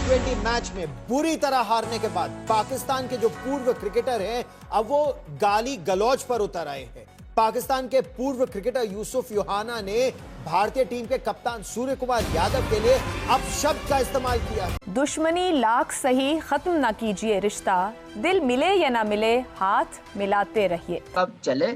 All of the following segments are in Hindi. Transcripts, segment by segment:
T20 मैच में बुरी तरह हारने के बाद पाकिस्तान के जो पूर्व क्रिकेटर हैं अब वो गाली गलौज पर उतर आए हैं। पाकिस्तान के पूर्व क्रिकेटर यूसुफ योहाना ने भारतीय टीम के कप्तान सूर्य कुमार यादव के लिए अपशब्द का इस्तेमाल किया। दुश्मनी लाख सही खत्म ना कीजिए रिश्ता, दिल मिले या ना मिले हाथ मिलाते रहिए। अब चले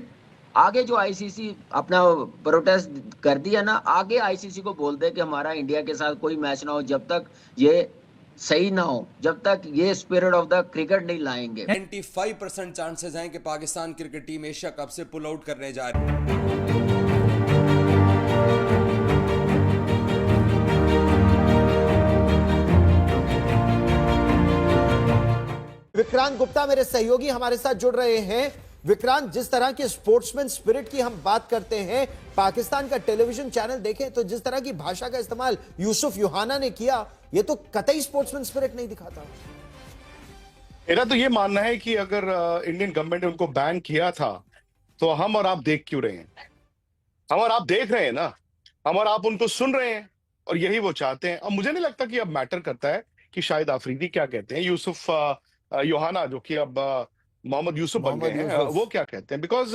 आगे, जो आईसीसी अपना प्रोटेस्ट कर दिया ना, आगे आईसीसी को बोल दे कि हमारा इंडिया के साथ कोई मैच ना हो जब तक ये सही ना हो, जब तक ये स्पिरिट ऑफ द क्रिकेट नहीं लाएंगे। 95% चांसेस हैं कि Pakistan cricket team Asia cup से पुल आउट करने जा रही है। विक्रांत गुप्ता मेरे सहयोगी हमारे साथ जुड़ रहे हैं। विक्रांत, जिस तरह के स्पोर्ट्समैन स्पिरिट की हम बात करते हैं, पाकिस्तान का टेलीविजन चैनल देखें तो जिस तरह की भाषा का इस्तेमाल यूसुफ योहाना ने किया, यह तो कतई स्पोर्ट्समैन स्पिरिट नहीं दिखाता। मेरा तो ये मानना है कि अगर इंडियन गवर्नमेंट ने उनको बैन किया था तो हम और आप देख क्यों रहे हैं? हम और आप देख रहे हैं ना, हम और आप उनको सुन रहे हैं और यही वो चाहते हैं। अब मुझे नहीं लगता कि अब मैटर करता है कि शायद आफरीदी क्या कहते हैं, यूसुफ योहाना जो कि अब मोहम्मद यूसुफ बन गए हैं, वो क्या कहते हैं, बिकॉज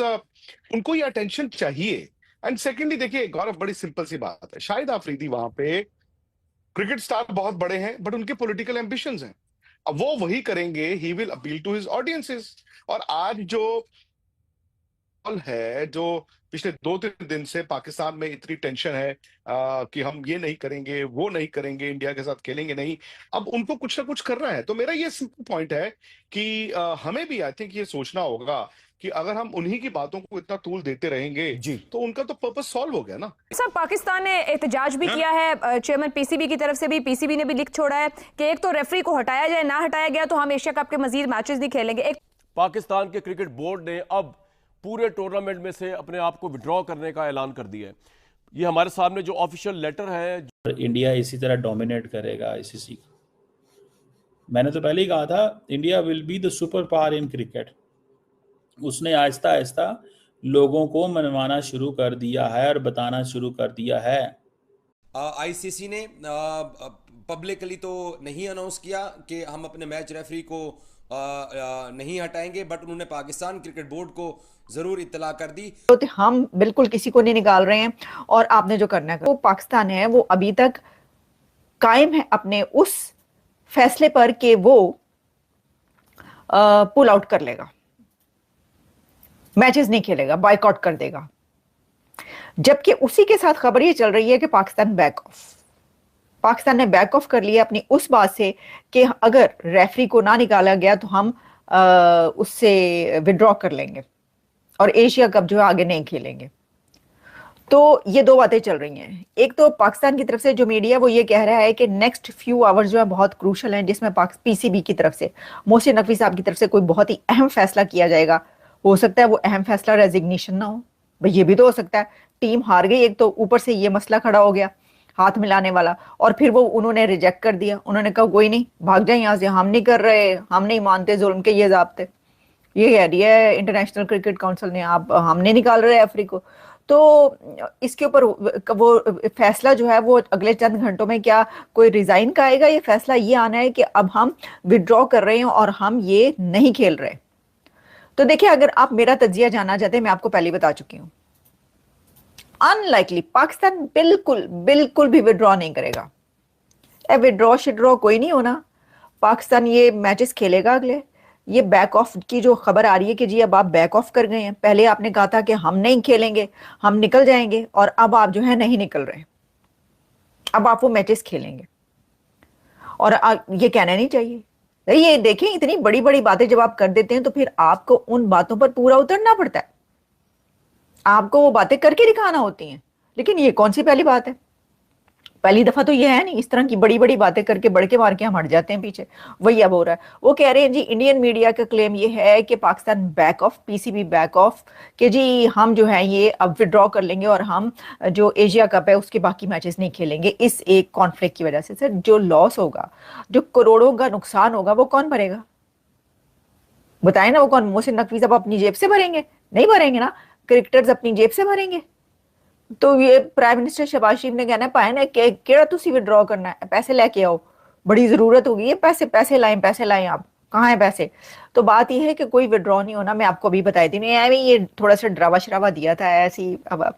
उनको ये अटेंशन चाहिए। एंड सेकेंडली देखिए गौरव, बड़ी सिंपल सी बात है, शाहिद आफरीदी वहां पे क्रिकेट स्टार बहुत बड़े हैं बट उनके पॉलिटिकल एम्बिशंस हैं। अब वो वही करेंगे, he will appeal to his audiences. और आज जो है, जो पिछले 2-3 दिन से पाकिस्तान में इतनी टेंशन है कि हम ये नहीं करेंगे, वो नहीं करेंगे, इंडिया के साथ खेलेंगे नहीं, अब उनको कुछ ना कुछ करना है। तो मेरा ये सिंपल पॉइंट है कि हमें भी आई थिंक ये सोचना होगा कि अगर हम उन्हीं की बातों को इतना तूल देते रहेंगे तो उनका तो पर्पस सॉल्व हो गया ना। सर, पाकिस्तान ने एहतजाज भी किया है, चेयरमैन पीसीबी की तरफ से भी, पीसीबी ने भी लिख छोड़ा है कि एक तो रेफरी को हटाया जाए, ना हटाया गया तो हम एशिया कप के मजीद मैचेस नहीं खेलेंगे। पाकिस्तान के क्रिकेट बोर्ड ने अब पूरे टूर्नामेंट में से अपने आप को विड्रॉ करने का ऐलान कर दिया है। ये हमारे सामने जो ऑफिशियल लेटर है। इंडिया इसी तरह डोमिनेट करेगा आईसीसी को। मैंने तो पहले ही कहा था India will be the super power in cricket. उसने आहिस्ता आहिस्ता लोगों को मनवाना शुरू कर दिया है और बताना शुरू कर दिया है। आईसीसी ने पब्लिकली तो नहीं अनाउंस किया कि हम अपने मैच रेफरी को नहीं हटाएंगे, बट उन्होंने पाकिस्तान क्रिकेट बोर्ड को जरूर इत्तला कर दी। तो हम बिल्कुल किसी को नहीं निकाल रहे हैं और आपने जो करना है, वो पाकिस्तान है वो अभी तक कायम है अपने उस फैसले पर कि वो पुल आउट कर लेगा, मैचेस नहीं खेलेगा, बॉयकॉट कर देगा। जबकि उसी के साथ खबर ये चल रही है कि पाकिस्तान ने बैक ऑफ कर लिया अपनी उस बात से कि अगर रेफरी को ना निकाला गया तो हम उससे विड्रॉ कर लेंगे और एशिया कप जो है आगे नहीं खेलेंगे। तो ये दो बातें चल रही हैं। एक तो पाकिस्तान की तरफ से जो मीडिया वो ये कह रहा है कि नेक्स्ट फ्यू आवर्स जो है बहुत क्रूशल हैं, जिसमें पीसीबी की तरफ से, मोहसिन नकवी साहब की तरफ से कोई बहुत ही अहम फैसला किया जाएगा। हो सकता है वो अहम फैसला रेजिग्नेशन ना हो, भाई ये भी तो हो सकता है। टीम हार गई एक तो, ऊपर से ये मसला खड़ा हो गया हाथ मिलाने वाला, और फिर वो उन्होंने रिजेक्ट कर दिया। उन्होंने कहा कोई नहीं, भाग जाए यहाँ से, हम नहीं कर रहे, हम नहीं मानते जुल्म के ये ज़ाब्ते। ये कह रही है इंटरनेशनल क्रिकेट काउंसिल ने, आप हम नहीं निकाल रहे रेफरी को। तो इसके ऊपर वो फैसला जो है वो अगले चंद घंटों में क्या कोई रिजाइन का आएगा? ये फैसला ये आना है कि अब हम विड्रॉ कर रहे हैं और हम ये नहीं खेल रहे। तो देखिए, अगर आप मेरा तज्जिया जानना चाहते हैं, मैं आपको पहले बता चुकी हूँ, अनलाइकली पाकिस्तान बिल्कुल भी विड्रॉ नहीं करेगा। विड्रॉ कोई नहीं होना। पाकिस्तान ये मैचेस खेलेगा अगले। ये बैक ऑफ की जो खबर आ रही है कि जी अब आप बैक ऑफ कर गए हैं, पहले आपने कहा था कि हम नहीं खेलेंगे, हम निकल जाएंगे, और अब आप जो है नहीं निकल रहे, अब आप वो मैचेस खेलेंगे। और ये कहना नहीं चाहिए। ये देखें, इतनी बड़ी बड़ी बातें जब आप कर देते हैं तो फिर आपको उन बातों पर पूरा उतरना पड़ता है, आपको वो बातें करके दिखाना होती हैं। लेकिन ये कौन सी पहली बात है? पहली दफा तो ये है नहीं। इस तरह की बड़ी बड़ी बातें करके बड़के मार के हम हट जाते हैं पीछे। वही अब हो रहा है। वो कह रहे हैं जी, इंडियन मीडिया का क्लेम ये है कि Pakistan back of, PCB back of, कि जी हम जो है ये अब विड्रॉ कर लेंगे और हम जो एशिया कप है उसके बाकी मैचेस नहीं खेलेंगे इस एक कॉन्फ्लिक्ट की वजह से। सर, जो लॉस होगा, जो करोड़ों का नुकसान होगा, वो कौन भरेगा? बताए ना, वो कौन? मोहसिन नकवी साहब अपनी जेब से भरेंगे? नहीं भरेंगे ना, क्रिकेटर्स अपनी जेब से भरेंगे। तो ये प्राइम मिनिस्टर शहबाज शरीफ ने कहना पाया ना कि केड़ा तुसी विड्रॉ करना है, पैसे लेके आओ, बड़ी जरूरत होगी, ये पैसे पैसे लाएं आप, कहाँ है पैसे। तो बात ये है कि कोई विड्रॉ नहीं होना। मैं आपको अभी बताई थी, मैं ये थोड़ा सा डरावा शरावा दिया था ऐसी, अब